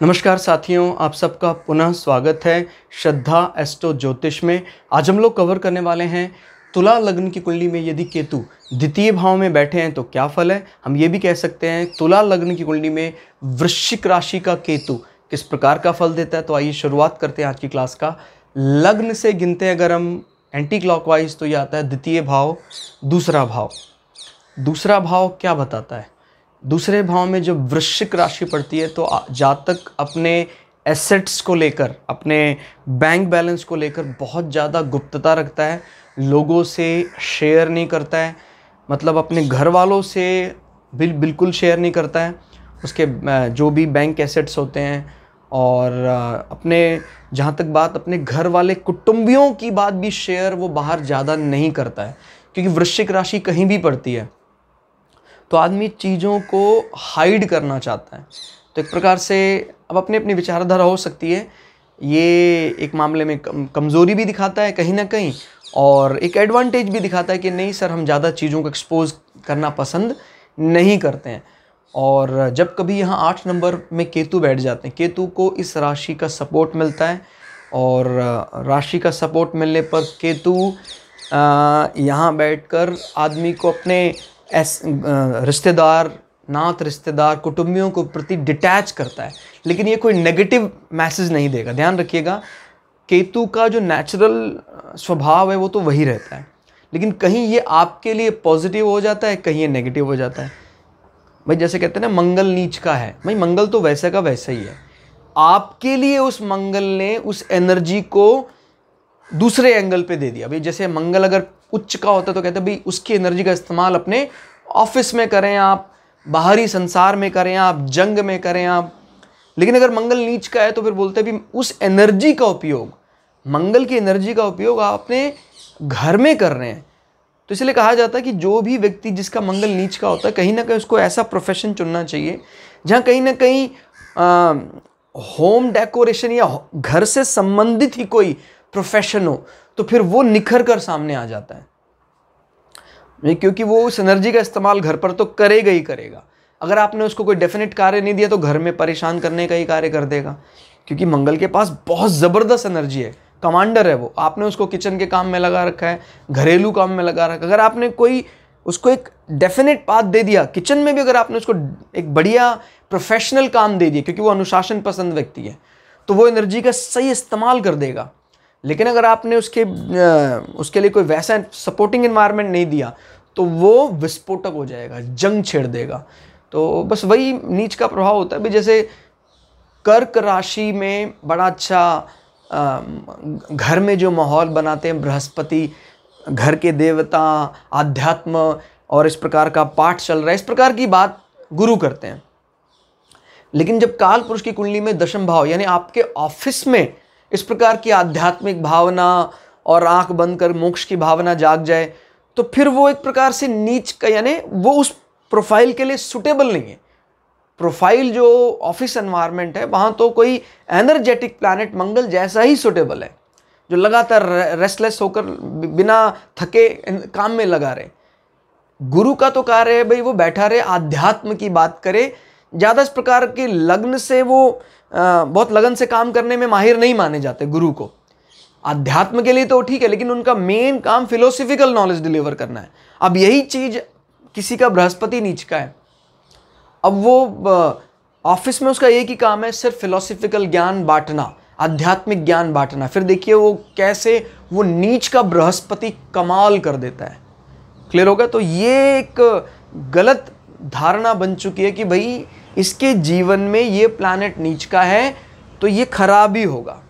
नमस्कार साथियों, आप सबका पुनः स्वागत है श्रद्धा एस्ट्रो ज्योतिष में। आज हम लोग कवर करने वाले हैं तुला लग्न की कुंडली में यदि केतु द्वितीय भाव में बैठे हैं तो क्या फल है। हम ये भी कह सकते हैं तुला लग्न की कुंडली में वृश्चिक राशि का केतु किस प्रकार का फल देता है। तो आइए शुरुआत करते हैं आज की क्लास का। लग्न से गिनते हैं अगर हम एंटी क्लॉकवाइज तो ये आता है द्वितीय भाव, दूसरा भाव। दूसरा भाव क्या बताता है? दूसरे भाव में जब वृश्चिक राशि पड़ती है तो जातक अपने एसेट्स को लेकर, अपने बैंक बैलेंस को लेकर बहुत ज़्यादा गुप्तता रखता है, लोगों से शेयर नहीं करता है, मतलब अपने घर वालों से बिल्कुल शेयर नहीं करता है उसके जो भी बैंक एसेट्स होते हैं। और अपने जहाँ तक बात अपने घर वाले कुटुंबियों की बात भी शेयर वो बाहर ज़्यादा नहीं करता है, क्योंकि वृश्चिक राशि कहीं भी पड़ती है तो आदमी चीज़ों को हाइड करना चाहता है। तो एक प्रकार से अब अपनी अपनी विचारधारा हो सकती है, ये एक मामले में कमज़ोरी भी दिखाता है कहीं ना कहीं, और एक एडवांटेज भी दिखाता है कि नहीं सर, हम ज़्यादा चीज़ों को एक्सपोज करना पसंद नहीं करते हैं। और जब कभी यहाँ 8 नंबर में केतु बैठ जाते हैं, केतु को इस राशि का सपोर्ट मिलता है, और राशि का सपोर्ट मिलने पर केतु यहाँ बैठकर आदमी को अपने रिश्तेदार, नात रिश्तेदार, कुटुंबियों को प्रति डिटैच करता है, लेकिन ये कोई नेगेटिव मैसेज नहीं देगा। ध्यान रखिएगा, केतु का जो नेचुरल स्वभाव है वो तो वही रहता है, लेकिन कहीं ये आपके लिए पॉजिटिव हो जाता है, कहीं ये नेगेटिव हो जाता है। भाई जैसे कहते हैं ना, मंगल नीच का है, भाई मंगल तो वैसे का वैसा ही है। आपके लिए उस मंगल ने उस एनर्जी को दूसरे एंगल पे दे दिया। भाई जैसे मंगल अगर उच्च का होता है तो कहते हैं भाई उसकी एनर्जी का इस्तेमाल अपने ऑफिस में करें आप, बाहरी संसार में करें आप, जंग में करें आप। लेकिन अगर मंगल नीच का है तो फिर बोलते हैं भी उस एनर्जी का उपयोग, मंगल की एनर्जी का उपयोग आप अपने घर में कर रहे हैं। तो इसलिए कहा जाता है कि जो भी व्यक्ति जिसका मंगल नीच का होता है, कहीं ना कहीं उसको ऐसा प्रोफेशन चुनना चाहिए जहाँ कहीं ना कहीं होम डेकोरेशन या घर से संबंधित ही कोई प्रोफेशन हो, तो फिर वो निखर कर सामने आ जाता है, क्योंकि वो उस एनर्जी का इस्तेमाल घर पर तो करेगा ही करेगा। अगर आपने उसको कोई डेफिनेट कार्य नहीं दिया तो घर में परेशान करने का ही कार्य कर देगा, क्योंकि मंगल के पास बहुत ज़बरदस्त एनर्जी है, कमांडर है वो। आपने उसको किचन के काम में लगा रखा है, घरेलू काम में लगा रखा है। अगर आपने कोई उसको एक डेफिनेट पाथ दे दिया, किचन में भी अगर आपने उसको एक बढ़िया प्रोफेशनल काम दे दिया, क्योंकि वो अनुशासन पसंद व्यक्ति है, तो वो एनर्जी का सही इस्तेमाल कर देगा। लेकिन अगर आपने उसके लिए कोई वैसा सपोर्टिंग एनवायरनमेंट नहीं दिया तो वो विस्फोटक हो जाएगा, जंग छेड़ देगा। तो बस वही नीच का प्रभाव होता है। भी जैसे कर्क राशि में बड़ा अच्छा घर में जो माहौल बनाते हैं बृहस्पति, घर के देवता, आध्यात्म और इस प्रकार का पाठ चल रहा है, इस प्रकार की बात गुरु करते हैं। लेकिन जब काल पुरुष की कुंडली में दशम भाव यानी आपके ऑफिस में इस प्रकार की आध्यात्मिक भावना और आंख बंद कर मोक्ष की भावना जाग जाए, तो फिर वो एक प्रकार से नीच का, यानी वो उस प्रोफाइल के लिए सुटेबल नहीं है। प्रोफाइल जो ऑफिस एनवायरनमेंट है वहाँ तो कोई एनर्जेटिक प्लैनेट मंगल जैसा ही सुटेबल है, जो लगातार रेस्टलेस होकर बिना थके काम में लगा रहे। गुरु का तो कार्य है भाई वो बैठा रहे, आध्यात्म की बात करे। ज़्यादा इस प्रकार के लग्न से वो बहुत लगन से काम करने में माहिर नहीं माने जाते गुरु को। अध्यात्म के लिए तो ठीक है, लेकिन उनका मेन काम फिलोसफिकल नॉलेज डिलीवर करना है। अब यही चीज किसी का बृहस्पति नीच का है, अब वो ऑफिस में उसका एक ही काम है, सिर्फ फिलोसफिकल ज्ञान बांटना, आध्यात्मिक ज्ञान बांटना। फिर देखिए वो कैसे वो नीच का बृहस्पति कमाल कर देता है। क्लियर होगा? तो ये एक गलत धारणा बन चुकी है कि भाई इसके जीवन में ये प्लैनेट नीच का है तो ये खराब ही होगा,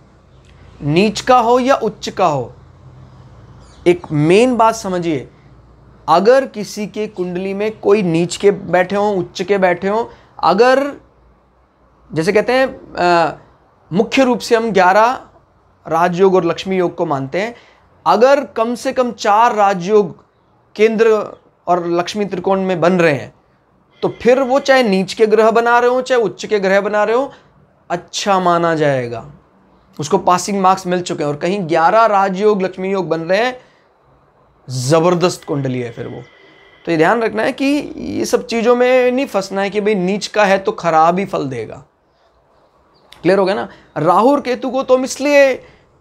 नीच का हो या उच्च का हो। एक मेन बात समझिए, अगर किसी के कुंडली में कोई नीच के बैठे हो, उच्च के बैठे हो, अगर जैसे कहते हैं मुख्य रूप से हम 11 राजयोग और लक्ष्मी योग को मानते हैं, अगर कम से कम 4 राजयोग केंद्र और लक्ष्मी त्रिकोण में बन रहे हैं तो फिर वो चाहे नीच के ग्रह बना रहे हो चाहे उच्च के ग्रह बना रहे हो, अच्छा माना जाएगा, उसको पासिंग मार्क्स मिल चुके हैं। और कहीं 11 राजयोग लक्ष्मी योग बन रहे हैं, जबरदस्त कुंडली है फिर वो। तो ये ध्यान रखना है कि ये सब चीज़ों में नहीं फंसना है कि भाई नीच का है तो खराब ही फल देगा। क्लियर हो गया ना। राहु और केतु को तो हम इसलिए,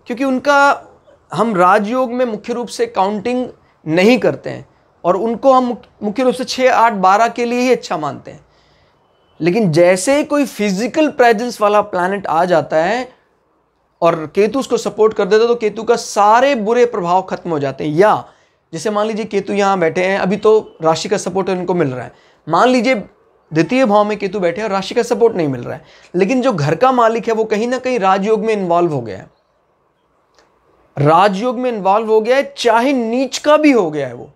क्योंकि उनका हम राजयोग में मुख्य रूप से काउंटिंग नहीं करते हैं और उनको हम मुख्य रूप से 6, 8, 12 के लिए ही अच्छा मानते हैं। लेकिन जैसे ही कोई फिजिकल प्रेजेंस वाला प्लैनेट आ जाता है और केतु उसको सपोर्ट कर देता है, तो केतु का सारे बुरे प्रभाव खत्म हो जाते हैं। या जैसे मान लीजिए केतु यहाँ बैठे हैं, अभी तो राशि का सपोर्ट इनको मिल रहा है। मान लीजिए द्वितीय भाव में केतु बैठे हैं और राशि का सपोर्ट नहीं मिल रहा है, लेकिन जो घर का मालिक है वो कहीं ना कहीं राजयोग में इन्वॉल्व हो गया है, राजयोग में इन्वॉल्व हो गया है, चाहे नीच का भी हो गया है वो,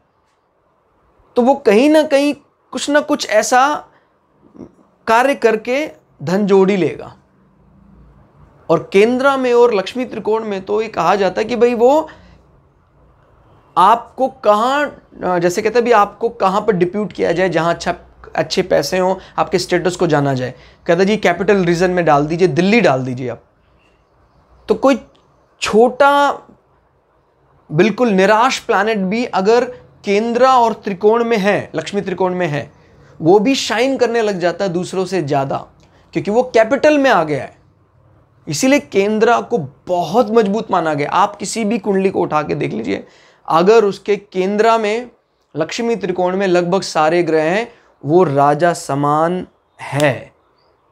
तो वो कहीं ना कहीं कुछ ना कुछ ऐसा कार्य करके धन जोड़ ही लेगा। और केंद्र में और लक्ष्मी त्रिकोण में तो ये कहा जाता है कि भाई वो आपको कहाँ, जैसे कहते हैं भी आपको कहाँ पर डिप्यूट किया जाए जहाँ अच्छे पैसे हों, आपके स्टेटस को जाना जाए। कहता जी कैपिटल रीजन में डाल दीजिए, दिल्ली डाल दीजिए आप। तो कोई छोटा बिल्कुल निराश प्लैनेट भी अगर केंद्र और त्रिकोण में है, लक्ष्मी त्रिकोण में है, वो भी शाइन करने लग जाता है दूसरों से ज़्यादा, क्योंकि वो कैपिटल में आ गया है। इसीलिए केंद्र को बहुत मजबूत माना गया। आप किसी भी कुंडली को उठा के देख लीजिए, अगर उसके केंद्र में लक्ष्मी त्रिकोण में लगभग सारे ग्रह हैं, वो राजा समान है।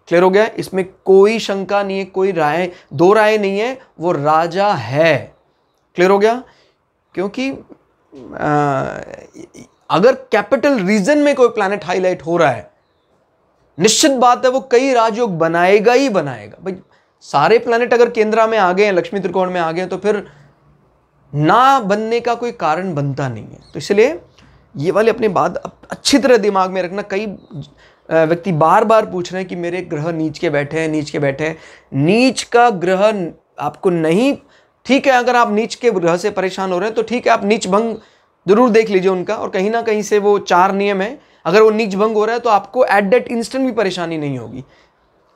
क्लियर हो गया? इसमें कोई शंका नहीं है, कोई राय, दो राय नहीं है, वो राजा है। क्लियर हो गया? क्योंकि अगर कैपिटल रीजन में कोई प्लैनेट हाईलाइट हो रहा है, निश्चित बात है वो कई राजयोग बनाएगा ही बनाएगा। भाई सारे प्लैनेट अगर केंद्र में आ गए हैं, लक्ष्मी त्रिकोण में आ गए हैं, तो फिर ना बनने का कोई कारण बनता नहीं है। तो इसलिए ये वाली अपनी बात अच्छी तरह दिमाग में रखना। कई व्यक्ति बार बार पूछ रहे हैं कि मेरे ग्रह नीच के बैठे हैं, नीच के बैठे हैं। नीच का ग्रह आपको नहीं, ठीक है, अगर आप नीच के ग्रह से परेशान हो रहे हैं तो ठीक है, आप नीच भंग जरूर देख लीजिए उनका, और कहीं ना कहीं से वो 4 नियम है, अगर वो नीच भंग हो रहा है तो आपको एट दैट इंस्टेंट भी परेशानी नहीं होगी।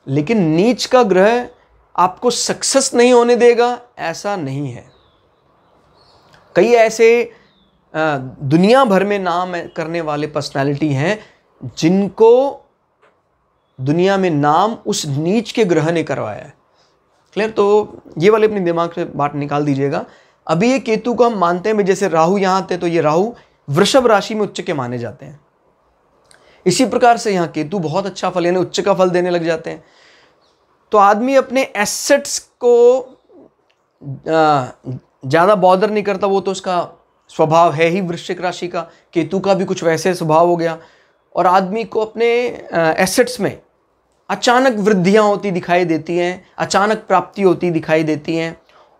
लेकिन नीच का ग्रह आपको सक्सेस नहीं होने देगा, ऐसा नहीं है। कई ऐसे दुनिया भर में नाम करने वाले पर्सनालिटी हैं जिनको दुनिया में नाम उस नीच के ग्रह ने करवाया है। क्लियर? तो ये वाले अपने दिमाग से बात निकाल दीजिएगा। अभी ये केतु को हम मानते हैं, जैसे राहु यहाँ आते हैं तो ये राहु वृषभ राशि में उच्च के माने जाते हैं। इसी प्रकार से यहाँ केतु बहुत अच्छा फल, यानी उच्च का फल देने लग जाते हैं। तो आदमी अपने एसेट्स को ज़्यादा बॉदर नहीं करता, वो तो उसका स्वभाव है ही वृश्चिक राशि का। केतु का भी कुछ वैसे स्वभाव हो गया, और आदमी को अपने एसेट्स में अचानक वृद्धियां होती दिखाई देती हैं, अचानक प्राप्ति होती दिखाई देती हैं।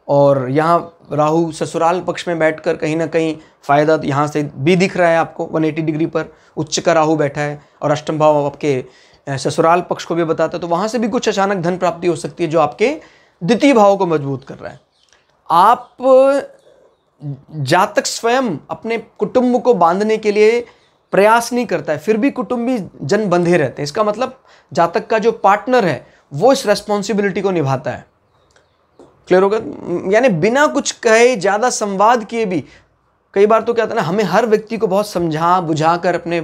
और यहाँ राहु ससुराल पक्ष में बैठकर कहीं ना कहीं फ़ायदा यहाँ से भी दिख रहा है आपको। 180 डिग्री पर उच्च का राहु बैठा है, और अष्टम भाव आपके ससुराल पक्ष को भी बताता है, तो वहाँ से भी कुछ अचानक धन प्राप्ति हो सकती है जो आपके द्वितीय भाव को मजबूत कर रहा है। आप जातक स्वयं अपने कुटुंब को बांधने के लिए प्रयास नहीं करता है, फिर भी कुटुंबी जन बंधे रहते हैं। इसका मतलब जातक का जो पार्टनर है वो इस रेस्पॉन्सिबिलिटी को निभाता है। क्लियर होगा? यानी बिना कुछ कहे, ज़्यादा संवाद किए भी, कई बार तो क्या होता है ना, हमें हर व्यक्ति को बहुत समझा बुझा कर अपने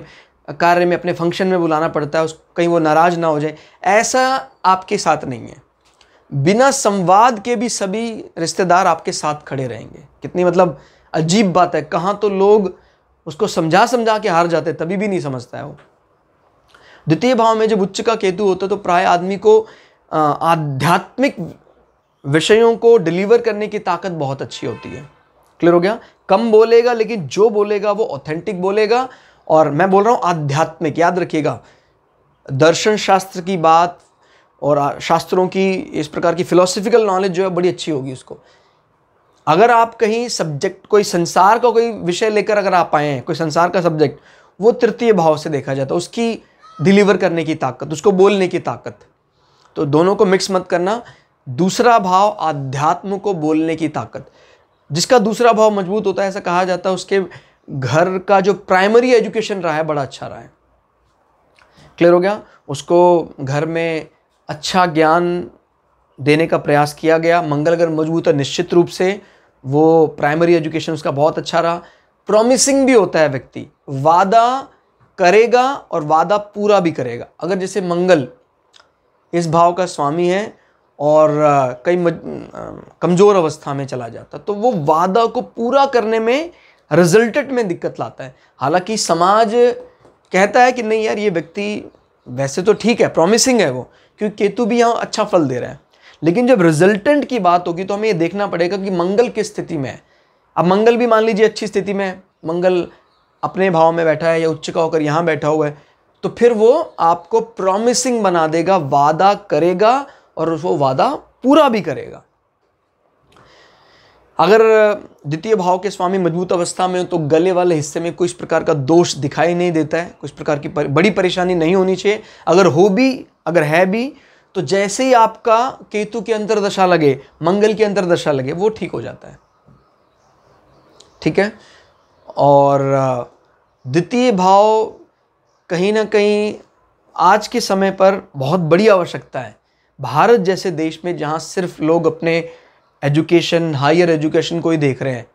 कार्य में, अपने फंक्शन में बुलाना पड़ता है, कहीं वो नाराज ना हो जाए। ऐसा आपके साथ नहीं है। बिना संवाद के भी सभी रिश्तेदार आपके साथ खड़े रहेंगे। कितनी मतलब अजीब बात है। कहाँ तो लोग उसको समझा समझा के हार जाते, तभी भी नहीं समझता है वो। द्वितीय भाव में जब उच्च का केतु होता है तो प्राय आदमी को आध्यात्मिक विषयों को डिलीवर करने की ताकत बहुत अच्छी होती है। क्लियर हो गया? कम बोलेगा, लेकिन जो बोलेगा वो ऑथेंटिक बोलेगा। और मैं बोल रहा हूँ आध्यात्मिक, याद रखिएगा, दर्शन शास्त्र की बात और शास्त्रों की इस प्रकार की फिलोसफिकल नॉलेज जो है बड़ी अच्छी होगी उसको। अगर आप कहीं सब्जेक्ट, कोई संसार का कोई विषय लेकर अगर आप आए हैं, कोई संसार का सब्जेक्ट, वो तृतीय भाव से देखा जाता है, उसकी डिलीवर करने की ताकत, उसको बोलने की ताकत। तो दोनों को मिक्स मत करना। दूसरा भाव आध्यात्म को बोलने की ताकत, जिसका दूसरा भाव मजबूत होता है, ऐसा कहा जाता है उसके घर का जो प्राइमरी एजुकेशन रहा है बड़ा अच्छा रहा है। क्लियर हो गया? उसको घर में अच्छा ज्ञान देने का प्रयास किया गया। मंगल अगर मजबूत है, निश्चित रूप से वो प्राइमरी एजुकेशन उसका बहुत अच्छा रहा। प्रॉमिसिंग भी होता है व्यक्ति, वादा करेगा और वादा पूरा भी करेगा। अगर जैसे मंगल इस भाव का स्वामी है और कमज़ोर अवस्था में चला जाता, तो वो वादा को पूरा करने में, रिजल्टेंट में दिक्कत लाता है। हालांकि समाज कहता है कि नहीं यार, ये व्यक्ति वैसे तो ठीक है, प्रॉमिसिंग है वो, क्योंकि केतु भी यहाँ अच्छा फल दे रहा है, लेकिन जब रिजल्टेंट की बात होगी तो हमें ये देखना पड़ेगा कि मंगल किस स्थिति में है। अब मंगल भी मान लीजिए अच्छी स्थिति में है, मंगल अपने भाव में बैठा है या उच्च का होकर यहाँ बैठा हुआ है, तो फिर वो आपको प्रॉमिसिंग बना देगा, वादा करेगा और वो वादा पूरा भी करेगा। अगर द्वितीय भाव के स्वामी मजबूत अवस्था में हो तो गले वाले हिस्से में कोई इस प्रकार का दोष दिखाई नहीं देता है, कुछ प्रकार की बड़ी परेशानी नहीं होनी चाहिए। अगर है भी तो जैसे ही आपका केतु की अंतर्दशा लगे, मंगल की अंतर्दशा लगे, वो ठीक हो जाता है। ठीक है। और द्वितीय भाव कहीं ना कहीं आज के समय पर बहुत बड़ी आवश्यकता है। भारत जैसे देश में जहाँ सिर्फ लोग अपने एजुकेशन, हायर एजुकेशन को ही देख रहे हैं,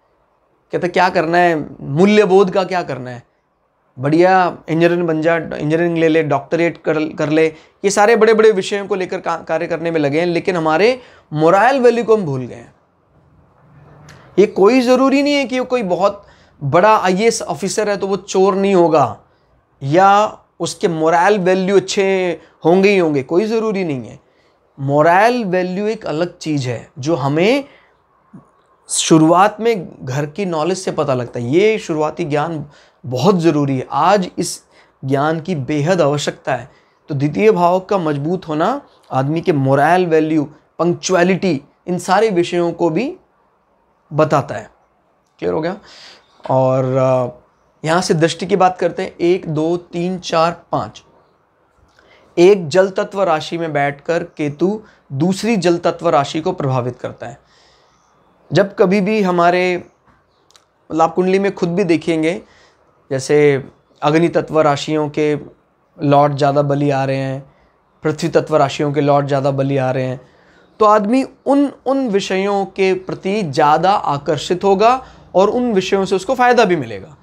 कहते क्या करना है, मूल्यबोध का क्या करना है, बढ़िया इंजीनियर बन जा, इंजीनियरिंग ले ले, डॉक्टरेट कर ले, ये सारे बड़े बड़े विषयों को लेकर कार्य करने में लगे हैं, लेकिन हमारे मोरल वैल्यू को हम भूल गए हैं। ये कोई ज़रूरी नहीं है कि कोई बहुत बड़ा आईएएस ऑफिसर है तो वो चोर नहीं होगा या उसके मोरल वैल्यू अच्छे होंगे ही होंगे, कोई ज़रूरी नहीं है। मोरल वैल्यू एक अलग चीज़ है जो हमें शुरुआत में घर की नॉलेज से पता लगता है। ये शुरुआती ज्ञान बहुत ज़रूरी है, आज इस ज्ञान की बेहद आवश्यकता है। तो द्वितीय भाव का मजबूत होना आदमी के मोरल वैल्यू, पंक्चुअलिटी, इन सारे विषयों को भी बताता है। क्लियर हो गया। और यहाँ से दृष्टि की बात करते हैं। 1 2 3 4 5, एक जल तत्व राशि में बैठकर केतु दूसरी जल तत्व राशि को प्रभावित करता है। जब कभी भी हमारे लाभ कुंडली में खुद भी देखेंगे, जैसे अग्नि तत्व राशियों के लॉर्ड ज़्यादा बली आ रहे हैं, पृथ्वी तत्व राशियों के लॉर्ड ज़्यादा बली आ रहे हैं, तो आदमी उन विषयों के प्रति ज़्यादा आकर्षित होगा और उन विषयों से उसको फ़ायदा भी मिलेगा।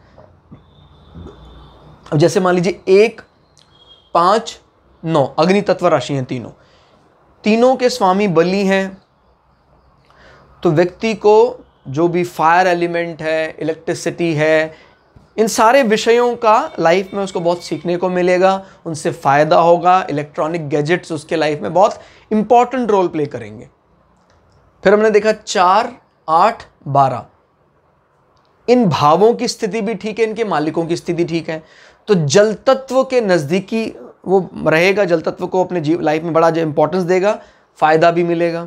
अब जैसे मान लीजिए 1 5 9 अग्नि तत्व राशि हैं, तीनों के स्वामी बली हैं, तो व्यक्ति को जो भी फायर एलिमेंट है, इलेक्ट्रिसिटी है, इन सारे विषयों का लाइफ में उसको बहुत सीखने को मिलेगा, उनसे फ़ायदा होगा। इलेक्ट्रॉनिक गैजेट्स उसके लाइफ में बहुत इंपॉर्टेंट रोल प्ले करेंगे। फिर हमने देखा 4 8 12, इन भावों की स्थिति भी ठीक है, इनके मालिकों की स्थिति ठीक है, तो जल तत्व के नज़दीकी वो रहेगा, जल तत्व को अपने लाइफ में बड़ा जो इंपॉर्टेंस देगा, फ़ायदा भी मिलेगा।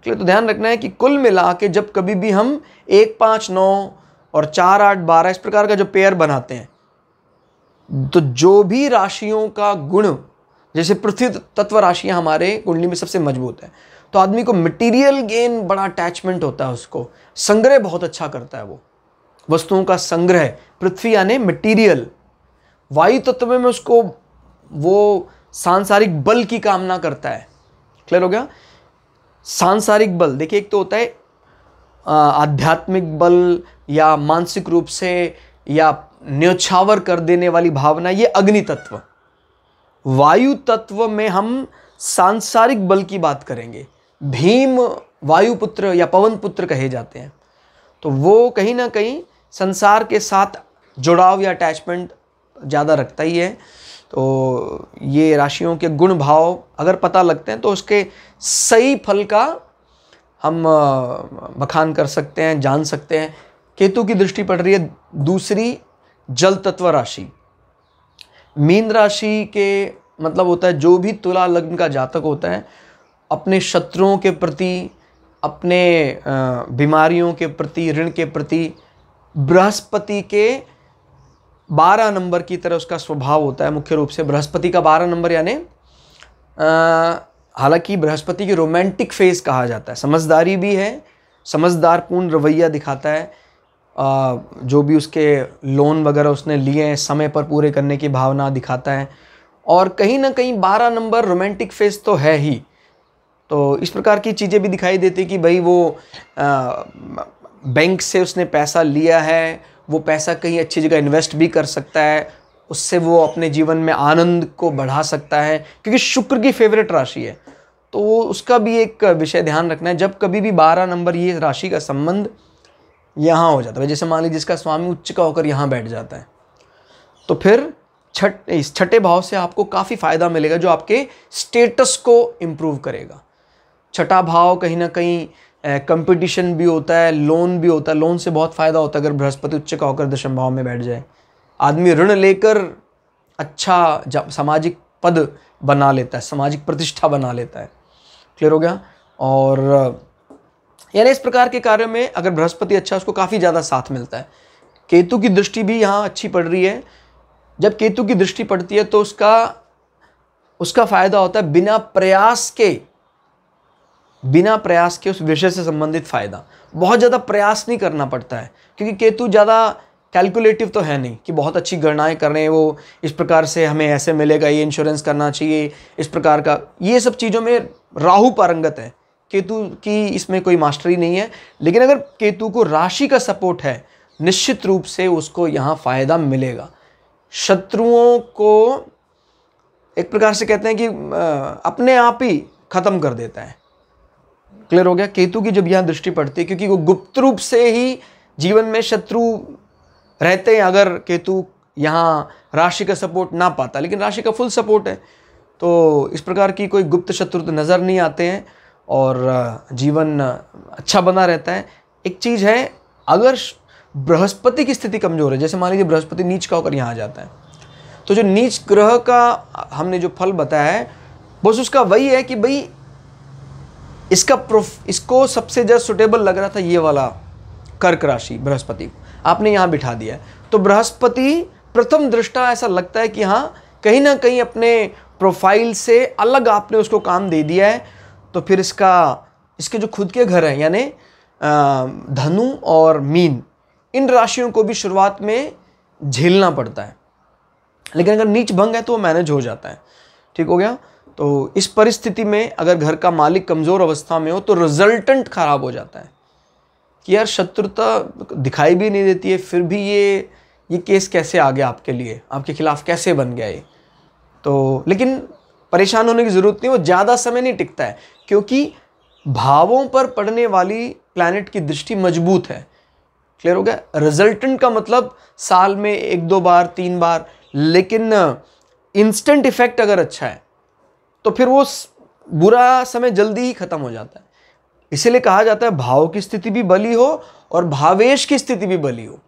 तो ध्यान रखना है कि कुल मिला के जब कभी भी हम 1 5 9 और 4 8 12 इस प्रकार का जो पेयर बनाते हैं, तो जो भी राशियों का गुण, जैसे पृथ्वी तत्व राशियां हमारे कुंडली में सबसे मजबूत है, तो आदमी को मटेरियल गेन बड़ा अटैचमेंट होता है, उसको संग्रह बहुत अच्छा करता है, वो वस्तुओं का संग्रह, पृथ्वी यानी मटेरियल। वायु तत्व में उसको वो सांसारिक बल की कामना करता है। क्लियर हो गया। सांसारिक बल देखिए, एक तो होता है आध्यात्मिक बल या मानसिक रूप से या न्योछावर कर देने वाली भावना, ये अग्नि तत्व। वायु तत्व में हम सांसारिक बल की बात करेंगे। भीम वायुपुत्र या पवन पुत्र कहे जाते हैं, तो वो कहीं ना कहीं संसार के साथ जुड़ाव या अटैचमेंट ज़्यादा रखता ही है। तो ये राशियों के गुण भाव अगर पता लगते हैं तो उसके सही फल का हम बखान कर सकते हैं, जान सकते हैं। केतु की दृष्टि पड़ रही है दूसरी जल तत्व राशि। मीन राशि के मतलब होता है जो भी तुला लग्न का जातक होता है, अपने शत्रुओं के प्रति, अपने बीमारियों के प्रति, ऋण के प्रति बृहस्पति के 12 नंबर की तरह उसका स्वभाव होता है। मुख्य रूप से बृहस्पति का 12 नंबर यानी हालांकि बृहस्पति की रोमांटिक फेज कहा जाता है, समझदारी भी है, समझदार पूर्ण रवैया दिखाता है। जो भी उसके लोन वगैरह उसने लिए हैं समय पर पूरे करने की भावना दिखाता है, और कहीं ना कहीं 12 नंबर रोमांटिक फेज तो है ही। तो इस प्रकार की चीज़ें भी दिखाई देती कि भाई वो बैंक से उसने पैसा लिया है, वो पैसा कहीं अच्छी जगह इन्वेस्ट भी कर सकता है, उससे वो अपने जीवन में आनंद को बढ़ा सकता है, क्योंकि शुक्र की फेवरेट राशि है। तो उसका भी एक विषय ध्यान रखना है। जब कभी भी 12 नंबर ये राशि का संबंध यहाँ हो जाता है, जैसे मान लीजिए जिसका स्वामी उच्च का होकर यहाँ बैठ जाता है, तो फिर इस छठे भाव से आपको काफ़ी फायदा मिलेगा जो आपके स्टेटस को इम्प्रूव करेगा। छठा भाव कहीं ना कहीं कंपटीशन भी होता है, लोन भी होता है, लोन से बहुत फ़ायदा होता है अगर बृहस्पति उच्च का होकर दशम भाव में बैठ जाए। आदमी ऋण लेकर अच्छा सामाजिक पद बना लेता है, सामाजिक प्रतिष्ठा बना लेता है। क्लियर हो गया? और यानी इस प्रकार के कार्यों में अगर बृहस्पति अच्छा, उसको काफ़ी ज़्यादा साथ मिलता है। केतु की दृष्टि भी यहाँ अच्छी पड़ रही है। जब केतु की दृष्टि पड़ती है तो उसका फायदा होता है बिना प्रयास के उस विषय से संबंधित फायदा। बहुत ज़्यादा प्रयास नहीं करना पड़ता है, क्योंकि केतु ज़्यादा कैलकुलेटिव तो है नहीं कि बहुत अच्छी गणनाएं कर रहे हैं वो, इस प्रकार से हमें ऐसे मिलेगा, ये इंश्योरेंस करना चाहिए, इस प्रकार का, ये सब चीज़ों में राहु पारंगत है। केतु की इसमें कोई मास्टरी नहीं है। लेकिन अगर केतु को राशि का सपोर्ट है, निश्चित रूप से उसको यहाँ फायदा मिलेगा। शत्रुओं को एक प्रकार से कहते हैं कि अपने आप ही खत्म कर देता है। क्लियर हो गया? केतु की जब यहाँ दृष्टि पड़ती है, क्योंकि वो गुप्त रूप से ही जीवन में शत्रु रहते हैं अगर केतु यहाँ राशि का सपोर्ट ना पाता, लेकिन राशि का फुल सपोर्ट है, तो इस प्रकार की कोई गुप्त शत्रु तो नज़र नहीं आते हैं और जीवन अच्छा बना रहता है। एक चीज़ है, अगर बृहस्पति की स्थिति कमज़ोर है, जैसे मान लीजिए बृहस्पति नीच का होकर यहाँ आ जाता है, तो जो नीच ग्रह का हमने जो फल बताया है बस उसका वही है कि भाई इसको सबसे ज़्यादा सुटेबल लग रहा था ये वाला कर्क राशि बृहस्पति को आपने यहाँ बिठा दिया है। तो बृहस्पति प्रथम दृष्टा ऐसा लगता है कि हाँ कहीं ना कहीं अपने प्रोफाइल से अलग आपने उसको काम दे दिया है। तो फिर इसके जो खुद के घर हैं यानी धनु और मीन, इन राशियों को भी शुरुआत में झेलना पड़ता है, लेकिन अगर नीच भंग है तो वो मैनेज हो जाता है। ठीक हो गया? तो इस परिस्थिति में अगर घर का मालिक कमज़ोर अवस्था में हो तो रिजल्टेंट खराब हो जाता है कि यार शत्रुता दिखाई भी नहीं देती है, फिर भी ये केस कैसे आ गया आपके लिए, आपके खिलाफ कैसे बन गया ये। तो लेकिन परेशान होने की ज़रूरत नहीं, वो ज़्यादा समय नहीं टिकता है, क्योंकि भावों पर पड़ने वाली प्लैनेट की दृष्टि मजबूत है। क्लियर हो गया? रिजल्टेंट का मतलब साल में 1-2 बार 3 बार, लेकिन इंस्टेंट इफेक्ट अगर अच्छा है तो फिर वो बुरा समय जल्दी ही खत्म हो जाता है। इसीलिए कहा जाता है भाव की स्थिति भी बली हो और भावेश की स्थिति भी बली हो।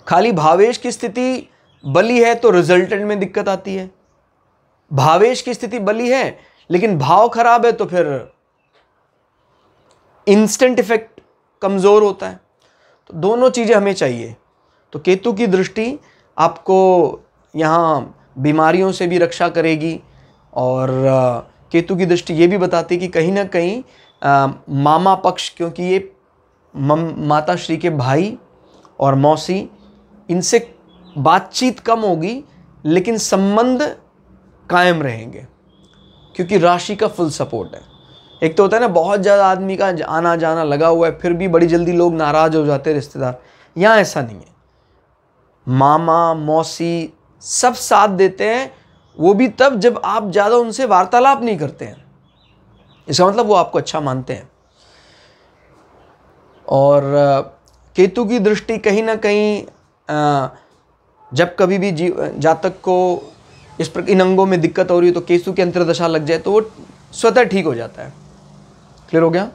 खाली भावेश की स्थिति बली है तो रिजल्टेंट में दिक्कत आती है, भावेश की स्थिति बली है लेकिन भाव खराब है तो फिर इंस्टेंट इफेक्ट कमज़ोर होता है। तो दोनों चीज़ें हमें चाहिए। तो केतु की दृष्टि आपको यहाँ बीमारियों से भी रक्षा करेगी, और केतु की दृष्टि ये भी बताती है कि कहीं ना कहीं मामा पक्ष, क्योंकि ये माता श्री के भाई और मौसी, इनसे बातचीत कम होगी लेकिन संबंध कायम रहेंगे, क्योंकि राशि का फुल सपोर्ट है। एक तो होता है ना बहुत ज़्यादा आदमी का आना जाना लगा हुआ है, फिर भी बड़ी जल्दी लोग नाराज़ हो जाते हैं रिश्तेदार। यहाँ ऐसा नहीं है, मामा मौसी सब साथ देते हैं, वो भी तब जब आप ज़्यादा उनसे वार्तालाप नहीं करते हैं। इसका मतलब वो आपको अच्छा मानते हैं। और केतु की दृष्टि कहीं ना कहीं जब कभी भी जातक को इन अंगों में दिक्कत हो रही है तो केतु की अंतर्दशा लग जाए तो वो स्वतः ठीक हो जाता है। क्लियर हो गया?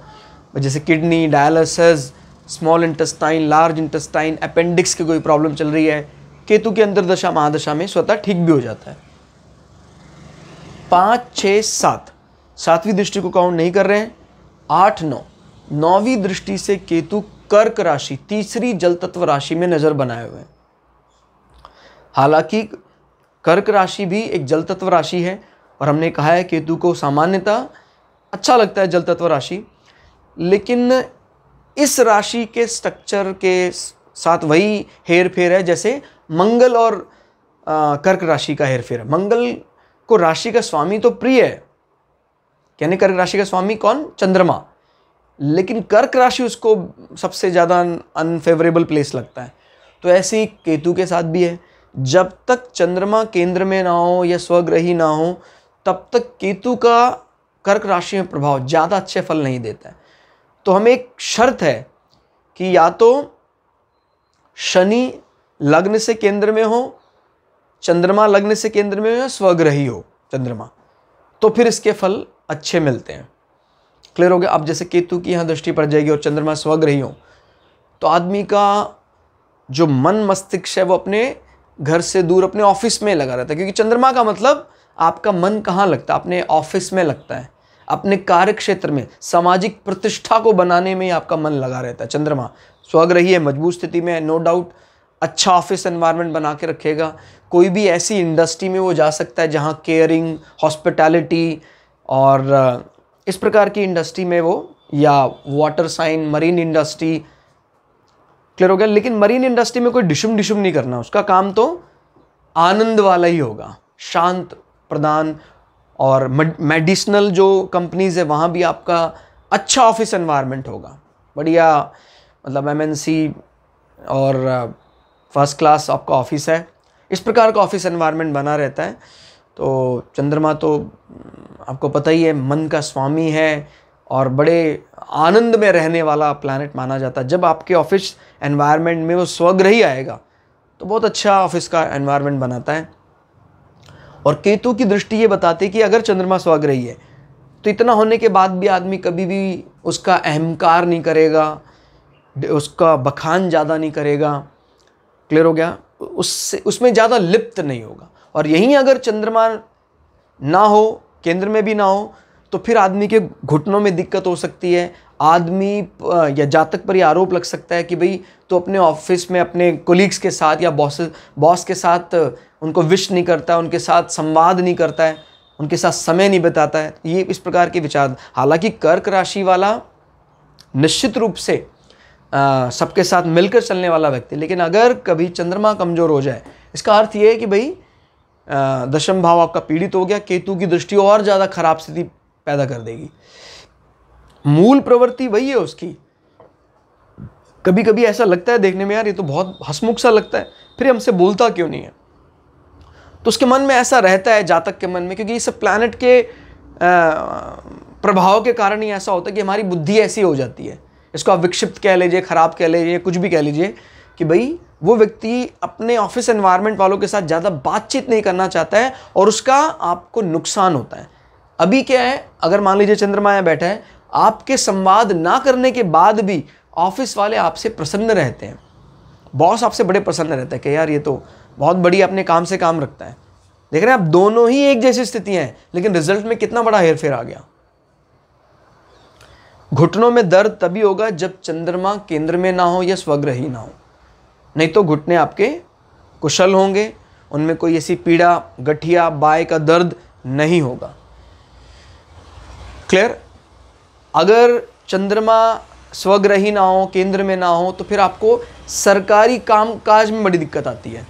जैसे kidney, dialysis, small intestine, large intestine, appendix की कोई प्रॉब्लम चल रही है, केतु की अंतर्दशा महादशा में स्वतः ठीक भी हो जाता है। 5, 6, 7 सातवीं दृष्टि को काउंट नहीं कर रहे हैं। 8, 9 नौवीं दृष्टि से केतु कर्क राशि, तीसरी जल तत्व राशि में नजर बनाए हुए हैं। हालांकि कर्क राशि भी एक जल तत्व राशि है और हमने कहा है केतु को सामान्यतः अच्छा लगता है जल तत्व राशि, लेकिन इस राशि के स्ट्रक्चर के साथ वही हेर फेर है जैसे मंगल और कर्क राशि का हेर फेर है। मंगल को राशि का स्वामी तो प्रिय है, यानी कर्क राशि का स्वामी कौन? चंद्रमा, लेकिन कर्क राशि उसको सबसे ज़्यादा अनफेवरेबल प्लेस लगता है। तो ऐसे ही केतु के साथ भी है, जब तक चंद्रमा केंद्र में ना हो या स्वग्रही ना हो तब तक केतु का कर्क राशि में प्रभाव ज़्यादा अच्छे फल नहीं देता है। तो हमें एक शर्त है कि या तो शनि लग्न से केंद्र में हो, चंद्रमा लग्न से केंद्र में हो, या स्वग्रही हो चंद्रमा, तो फिर इसके फल अच्छे मिलते हैं। क्लियर हो गया। अब जैसे केतु की यहाँ दृष्टि पड़ जाएगी और चंद्रमा स्वग्रही हो, तो आदमी का जो मन मस्तिष्क है वो अपने घर से दूर अपने ऑफिस में लगा रहता है, क्योंकि चंद्रमा का मतलब आपका मन कहाँ लगता है? अपने ऑफिस में लगता है, अपने कार्य क्षेत्र में, सामाजिक प्रतिष्ठा को बनाने में आपका मन लगा रहता है। चंद्रमा स्वग्रही है, मजबूत स्थिति में है, नो डाउट अच्छा ऑफिस एनवायरनमेंट बना के रखेगा। कोई भी ऐसी इंडस्ट्री में वो जा सकता है जहाँ केयरिंग, हॉस्पिटैलिटी और इस प्रकार की इंडस्ट्री में वो, या water sign, marine industry. Clear हो गया। लेकिन मरीन इंडस्ट्री में कोई डिशुम नहीं करना, उसका काम तो आनंद वाला ही होगा, शांत प्रदान। और मेडिसिनल जो कंपनीज है वहाँ भी आपका अच्छा ऑफिस एनवायरनमेंट होगा, बढ़िया, मतलब MNC और फर्स्ट क्लास आपका ऑफिस है, इस प्रकार का ऑफिस एनवायरनमेंट बना रहता है। तो चंद्रमा तो आपको पता ही है मन का स्वामी है और बड़े आनंद में रहने वाला प्लैनेट माना जाता है। जब आपके ऑफिस एनवायरनमेंट में वो स्वग्रही आएगा तो बहुत अच्छा ऑफिस का एनवायरनमेंट बनाता है। और केतु की दृष्टि ये बताती है कि अगर चंद्रमा स्वग्रही है तो इतना होने के बाद भी आदमी कभी भी उसका अहंकार नहीं करेगा, उसका बखान ज़्यादा नहीं करेगा। क्लियर हो गया। उसमें ज़्यादा लिप्त नहीं होगा। और यहीं अगर चंद्रमा ना हो, केंद्र में भी ना हो, तो फिर आदमी के घुटनों में दिक्कत हो सकती है। आदमी या जातक पर यह आरोप लग सकता है कि भाई तो अपने ऑफिस में अपने कोलीग्स के साथ या बॉस के साथ उनको विश नहीं करता है, उनके साथ संवाद नहीं करता है, उनके साथ समय नहीं बिताता है। ये इस प्रकार के विचार, हालांकि कर्क राशि वाला निश्चित रूप से सबके साथ मिलकर चलने वाला व्यक्ति, लेकिन अगर कभी चंद्रमा कमजोर हो जाए, इसका अर्थ ये है कि भाई दशम भाव आपका पीड़ित हो गया, केतु की दृष्टि और ज़्यादा खराब स्थिति पैदा कर देगी। मूल प्रवृत्ति वही है उसकी। कभी कभी ऐसा लगता है देखने में, यार ये तो बहुत हंसमुख सा लगता है, फिर हमसे बोलता क्यों नहीं है? तो उसके मन में ऐसा रहता है, जातक के मन में, क्योंकि इस प्लैनेट के प्रभाव के कारण ही ऐसा होता है कि हमारी बुद्धि ऐसी हो जाती है। इसको आप विक्षिप्त कह लीजिए, खराब कह लीजिए, कुछ भी कह लीजिए, कि भाई वो व्यक्ति अपने ऑफिस एनवायरनमेंट वालों के साथ ज़्यादा बातचीत नहीं करना चाहता है और उसका आपको नुकसान होता है। अभी क्या है, अगर मान लीजिए चंद्रमा यहाँ बैठा है, आपके संवाद ना करने के बाद भी ऑफिस वाले आपसे प्रसन्न रहते हैं, बॉस आपसे बड़े प्रसन्न रहते हैं कि यार ये तो बहुत बढ़िया अपने काम से काम रखता है। देख रहे हैं आप, दोनों ही एक जैसी स्थितियां हैं, लेकिन रिजल्ट में कितना बड़ा हेरफेर आ गया। घुटनों में दर्द तभी होगा जब चंद्रमा केंद्र में ना हो या स्वग्रही ना हो, नहीं तो घुटने आपके कुशल होंगे, उनमें कोई ऐसी पीड़ा, गठिया, बाय का दर्द नहीं होगा। क्लियर। अगर चंद्रमा स्वग्रही ना हो, केंद्र में ना हो, तो फिर आपको सरकारी काम काज में बड़ी दिक्कत आती है।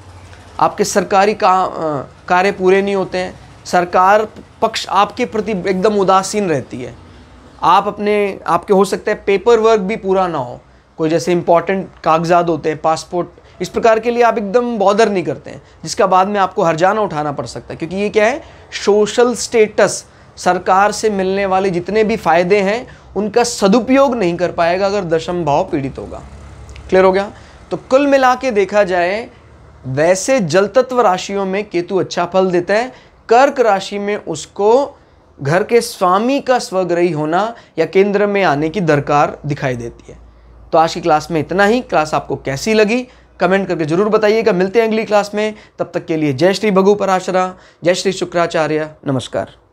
आपके सरकारी कार्य पूरे नहीं होते हैं, सरकार पक्ष आपके प्रति एकदम उदासीन रहती है। आपके हो सकता है पेपर वर्क भी पूरा ना हो, कोई जैसे इंपॉर्टेंट कागजात होते हैं, पासपोर्ट, इस प्रकार के लिए आप एकदम बॉदर नहीं करते हैं, जिसका बाद में आपको हर्जाना उठाना पड़ सकता है। क्योंकि ये क्या है, सोशल स्टेटस, सरकार से मिलने वाले जितने भी फायदे हैं उनका सदुपयोग नहीं कर पाएगा अगर दशम भाव पीड़ित होगा। क्लियर हो गया। तो कुल मिला के देखा जाए, वैसे जल तत्व राशियों में केतु अच्छा फल देता है, कर्क राशि में उसको घर के स्वामी का स्वग्रही होना या केंद्र में आने की दरकार दिखाई देती है। तो आज की क्लास में इतना ही। क्लास आपको कैसी लगी कमेंट करके जरूर बताइएगा। मिलते हैं अगली क्लास में, तब तक के लिए जय श्री भगु पराशरा, जय श्री शुक्राचार्य, नमस्कार।